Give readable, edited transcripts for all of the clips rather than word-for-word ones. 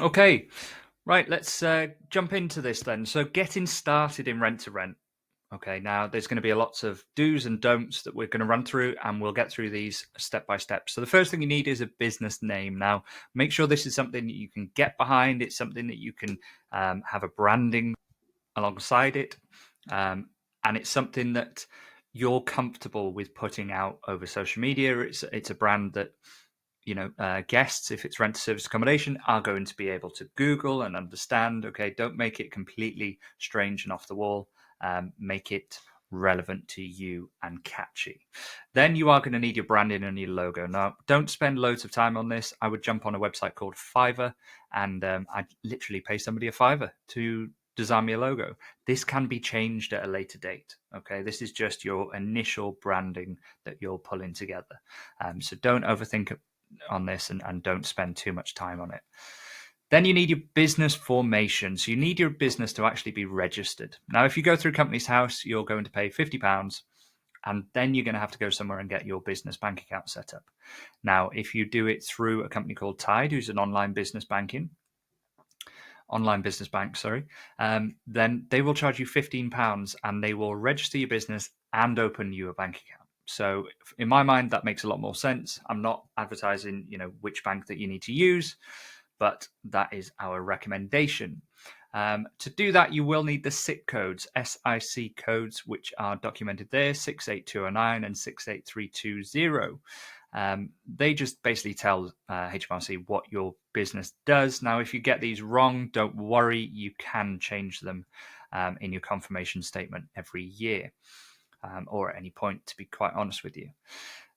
Okay, right, let's jump into this then. So, getting started in rent to rent. Okay, now there's going to be lots of do's and don'ts that we're going to run through, and we'll get through these step by step. So, the first thing you need is a business name. Now, make sure this is something that you can get behind, it's something that you can have a branding alongside it, and it's something that you're comfortable with putting out over social media. It's a brand that guests, if it's rent service accommodation, are going to be able to Google and understand. Okay, don't make it completely strange and off the wall. Make it relevant to you and catchy. Then you are going to need your branding and your logo. Now, don't spend loads of time on this. I would jump on a website called Fiverr, and I'd literally pay somebody a Fiverr to design me a logo. This can be changed at a later date. Okay, this is just your initial branding that you're pulling together. So don't overthink on this and don't spend too much time on it. Then you need your business formation. So you need your business to actually be registered. Now, if you go through Companies House, you're going to pay £50, and then you're going to have to go somewhere and get your business bank account set up. Now, if you do it through a company called Tide, who's an online business bank, then they will charge you £15 and they will register your business and open you a bank account. So in my mind, that makes a lot more sense. I'm not advertising, which bank that you need to use, but that is our recommendation. To do that, you will need the SIC codes, SIC codes, which are documented there, 68209 and 68320. They just basically tell HMRC what your business does. Now, if you get these wrong, don't worry, you can change them in your confirmation statement every year, or at any point, to be quite honest with you.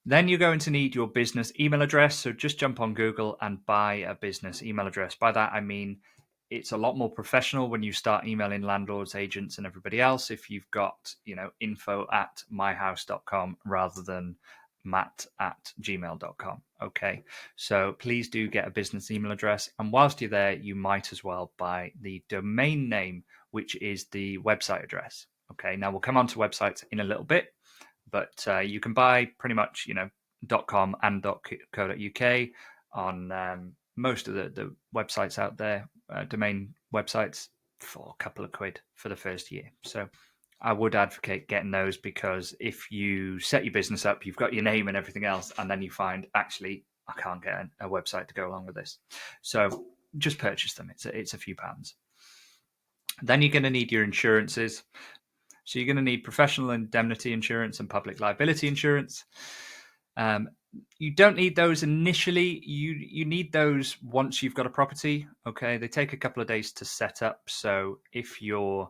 Then you're going to need your business email address. So just jump on Google and buy a business email address. By that, I mean it's a lot more professional when you start emailing landlords, agents, and everybody else if you've got, info@myhouse.com rather than matt@gmail.com. Okay. So please do get a business email address. And whilst you're there, you might as well buy the domain name, which is the website address. Okay. Now we'll come on to websites in a little bit, but you can buy pretty much, .com and .co.uk on most of the websites out there, domain websites, for a couple of quid for the first year. So I would advocate getting those, because if you set your business up, you've got your name and everything else, and then you find, actually, I can't get a website to go along with this. So just purchase them. It's a few pounds. Then you're going to need your insurances. So you're going to need professional indemnity insurance and public liability insurance. You don't need those initially. You need those once you've got a property. Okay, they take a couple of days to set up. So if you're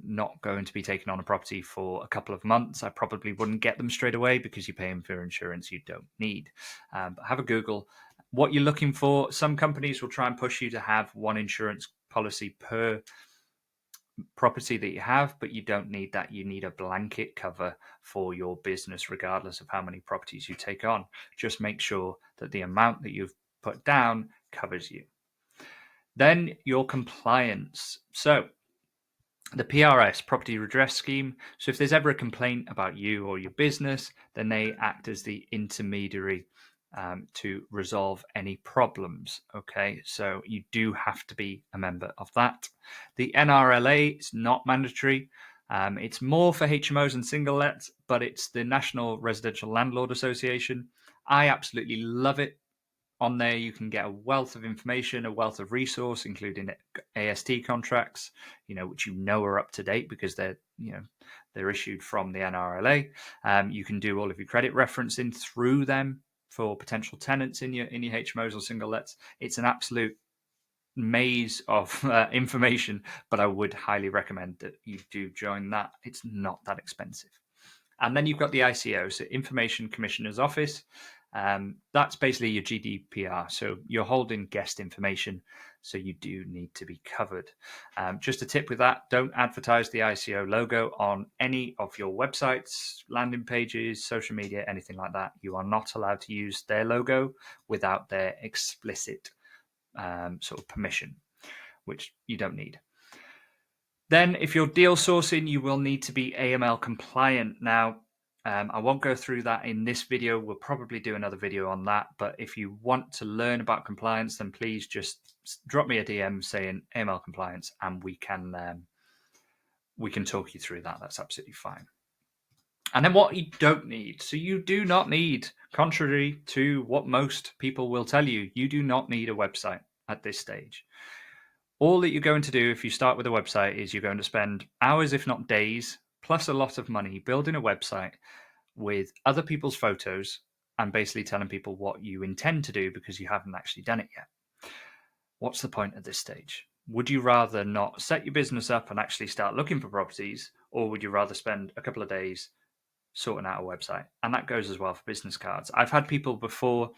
not going to be taking on a property for a couple of months, I probably wouldn't get them straight away, because you're paying for insurance you don't need. But have a Google what you're looking for. Some companies will try and push you to have one insurance policy per property that you have, but you don't need that. You need a blanket cover for your business, regardless of how many properties you take on. Just make sure that the amount that you've put down covers you. Then your compliance. So the PRS, Property Redress Scheme. So if there's ever a complaint about you or your business, then they act as the intermediary to resolve any problems. Okay, so you do have to be a member of that. The NRLA is not mandatory. It's more for HMOs and single lets, but it's the National Residential Landlord Association. I absolutely love it. On there, you can get a wealth of information, a wealth of resource, including AST contracts, which are up to date because they're issued from the NRLA. You can do all of your credit referencing through them for potential tenants in your HMOs or single lets. It's an absolute maze of information, but I would highly recommend that you do join that. It's not that expensive. And then you've got the ICO, so Information Commissioner's Office. That's basically your GDPR. So you're holding guest information, so you do need to be covered. Just a tip with that, don't advertise the ICO logo on any of your websites, landing pages, social media, anything like that. You are not allowed to use their logo without their explicit sort of permission, which you don't need. Then if you're deal sourcing, you will need to be AML compliant. Now, I won't go through that in this video. We'll probably do another video on that. But if you want to learn about compliance, then please just drop me a DM saying AML compliance, and we can talk you through that. That's absolutely fine. And then what you don't need. So you do not need, contrary to what most people will tell you, you do not need a website at this stage. All that you're going to do if you start with a website is you're going to spend hours, if not days, plus a lot of money building a website with other people's photos and basically telling people what you intend to do because you haven't actually done it yet. What's the point at this stage? Would you rather not set your business up and actually start looking for properties, or would you rather spend a couple of days sorting out a website? And that goes as well for business cards. I've had people before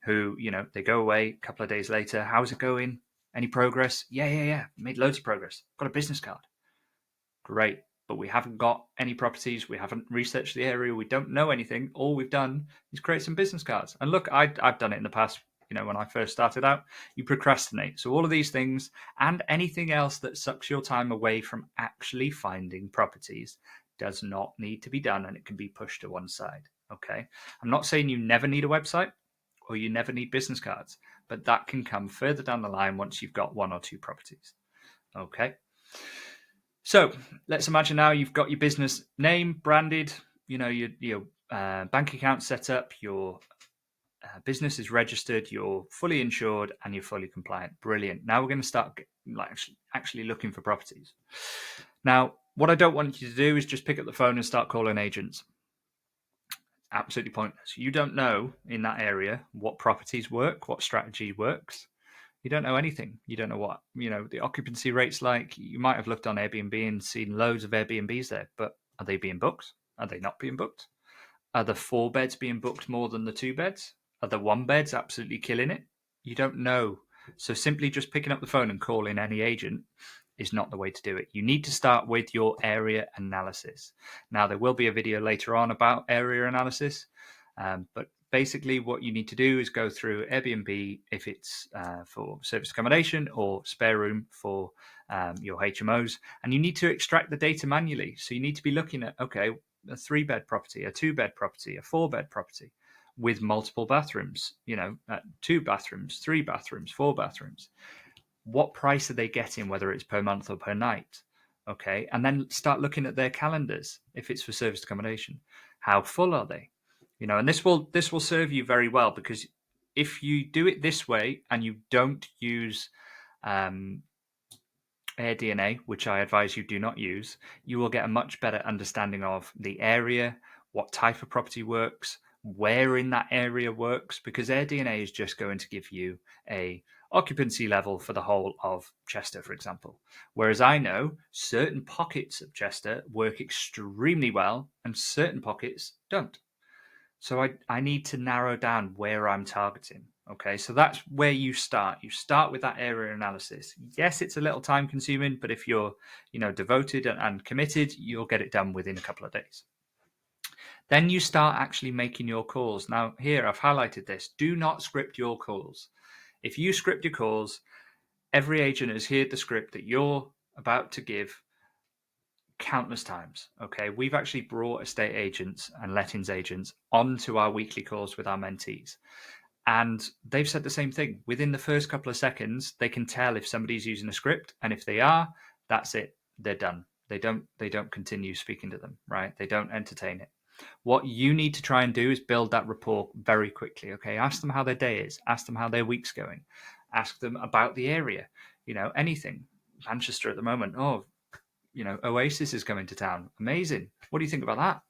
who, they go away a couple of days later. How's it going? Any progress? Yeah. Made loads of progress. Got a business card. Great. But we haven't got any properties. We haven't researched the area. We don't know anything. All we've done is create some business cards. And look, I've done it in the past. When I first started out, you procrastinate. So all of these things and anything else that sucks your time away from actually finding properties does not need to be done, and it can be pushed to one side. Okay. I'm not saying you never need a website or you never need business cards, but that can come further down the line once you've got one or two properties. Okay. So let's imagine now you've got your business name branded, your bank account set up, your business is registered, you're fully insured, and you're fully compliant. Brilliant. Now we're going to start actually looking for properties. Now, what I don't want you to do is just pick up the phone and start calling agents. Absolutely pointless. You don't know in that area what properties work, what strategy works. You don't know anything. You don't know what, the occupancy rate's like. You might have looked on Airbnb and seen loads of Airbnbs there, but are they being booked? Are they not being booked? Are the 4 beds being booked more than the 2 beds? Are the 1 beds absolutely killing it? You don't know. So simply just picking up the phone and calling any agent is not the way to do it. You need to start with your area analysis. Now, there will be a video later on about area analysis, but basically what you need to do is go through Airbnb if it's for service accommodation, or spare room for your HMOs, and you need to extract the data manually. So you need to be looking at, okay, a 3-bed property, a 2-bed property, a 4-bed property with multiple bathrooms, 2 bathrooms, 3 bathrooms, 4 bathrooms. What price are they getting, whether it's per month or per night? Okay. And then start looking at their calendars. If it's for service accommodation, how full are they? And this will serve you very well, because if you do it this way and you don't use AirDNA, which I advise you do not use, you will get a much better understanding of the area, what type of property works, where in that area works, because AirDNA is just going to give you a occupancy level for the whole of Chester, for example. Whereas I know certain pockets of Chester work extremely well and certain pockets don't. So I need to narrow down where I'm targeting. Okay, so that's where you start. You start with that area analysis. Yes, it's a little time consuming, but if you're, devoted and committed, you'll get it done within a couple of days. Then you start actually making your calls. Now, here I've highlighted this. Do not script your calls. If you script your calls, every agent has heard the script that you're about to give countless times. Okay, we've actually brought estate agents and lettings agents onto our weekly calls with our mentees, and they've said the same thing. Within the first couple of seconds, they can tell if somebody's using a script, and if they are, that's it. They're done. They don't continue speaking to them, right? They don't entertain it. What you need to try and do is build that rapport very quickly. Okay, ask them how their day is. Ask them how their week's going. Ask them about the area. Anything. Manchester at the moment. Oh, Oasis is coming to town. Amazing. What do you think about that?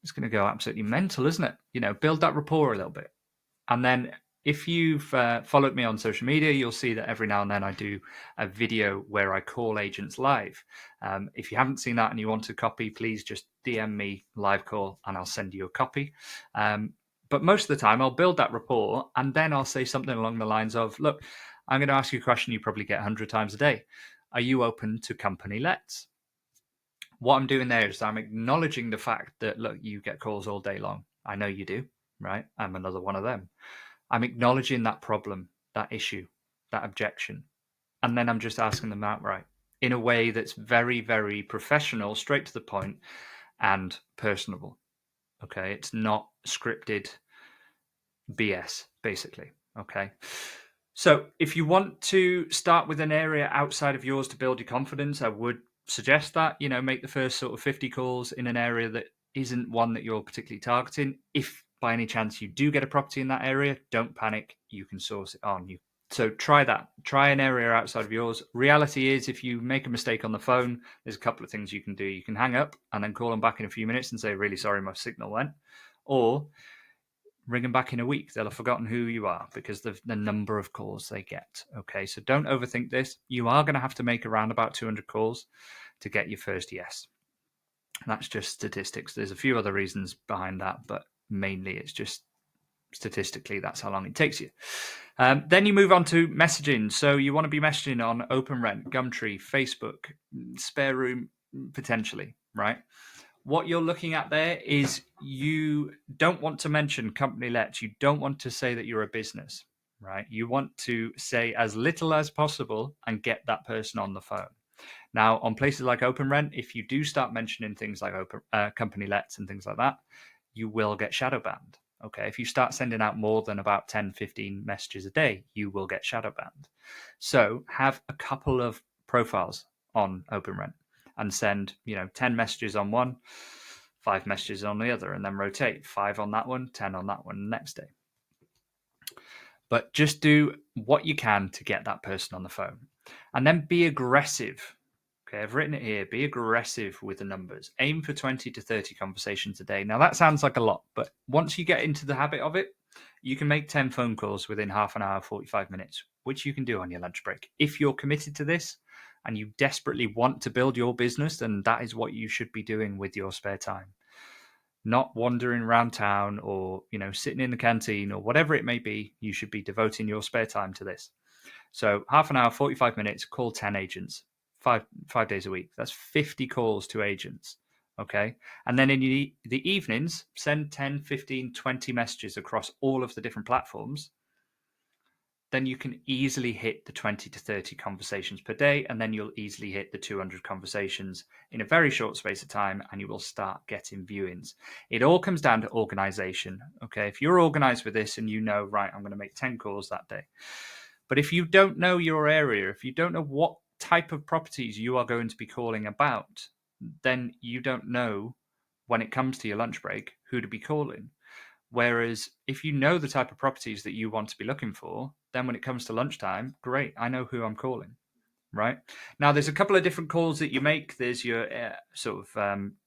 It's going to go absolutely mental, isn't it? Build that rapport a little bit. And then if you've followed me on social media, you'll see that every now and then I do a video where I call agents live. If you haven't seen that and you want a copy, please just DM me live call and I'll send you a copy. But most of the time I'll build that rapport, and then I'll say something along the lines of, look, I'm going to ask you a question you probably get 100 times a day. Are you open to company lets? What I'm doing there is I'm acknowledging the fact that, look, you get calls all day long. I know you do, right? I'm another one of them. I'm acknowledging that problem, that issue, that objection. And then I'm just asking them outright in a way that's very, very professional, straight to the point, and personable. Okay, it's not scripted BS, basically. Okay. So if you want to start with an area outside of yours to build your confidence, I would suggest that, make the first sort of 50 calls in an area that isn't one that you're particularly targeting. If by any chance you do get a property in that area, don't panic. You can source it on. So try that. Try an area outside of yours. Reality is, if you make a mistake on the phone, there's a couple of things you can do. You can hang up and then call them back in a few minutes and say, really sorry, my signal went. Or ring them back in a week. They'll have forgotten who you are because of the number of calls they get. Okay, so don't overthink this. You are going to have to make around about 200 calls to get your first yes. That's just statistics. There's a few other reasons behind that, but mainly it's just statistically that's how long it takes you. Then you move on to messaging. So you want to be messaging on OpenRent, Gumtree, Facebook, Spare Room, potentially, right? What you're looking at there is you don't want to mention company let. You don't want to say that you're a business, right? You want to say as little as possible and get that person on the phone. Now, on places like OpenRent, if you do start mentioning things like company lets and things like that, you will get shadow banned. Okay, if you start sending out more than about 10, 15 messages a day, you will get shadow banned. So have a couple of profiles on OpenRent and send 10 messages on one, 5 messages on the other, and then rotate 5 on that one, 10 on that one the next day. But just do what you can to get that person on the phone, and then be aggressive. Okay, I've written it here. Be aggressive with the numbers. Aim for 20 to 30 conversations a day. Now, that sounds like a lot, but once you get into the habit of it, you can make 10 phone calls within half an hour, 45 minutes, which you can do on your lunch break. If you're committed to this and you desperately want to build your business, then that is what you should be doing with your spare time. Not wandering around town or, sitting in the canteen or whatever it may be. You should be devoting your spare time to this. So half an hour, 45 minutes, call 10 agents. Five days a week. That's 50 calls to agents. Okay. And then in the evenings, send 10, 15, 20 messages across all of the different platforms. Then you can easily hit the 20 to 30 conversations per day. And then you'll easily hit the 200 conversations in a very short space of time. And you will start getting viewings. It all comes down to organization. Okay. If you're organized with this and right, I'm going to make 10 calls that day. But if you don't know your area, if you don't know what type of properties you are going to be calling about, then you don't know when it comes to your lunch break who to be calling. Whereas if you know the type of properties that you want to be looking for, then when it comes to lunchtime, great, I know who I'm calling. Right now, there's a couple of different calls that you make. There's your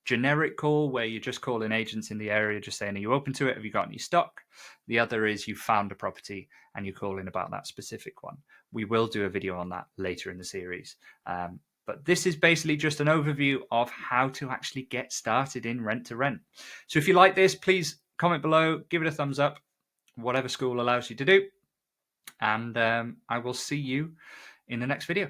generic call where you're just calling agents in the area, just saying, are you open to it? Have you got any stock? The other is you found a property and you're calling about that specific one. We will do a video on that later in the series. But this is basically just an overview of how to actually get started in rent to rent. So if you like this, please comment below, give it a thumbs up, whatever SKOOL allows you to do. And I will see you in the next video.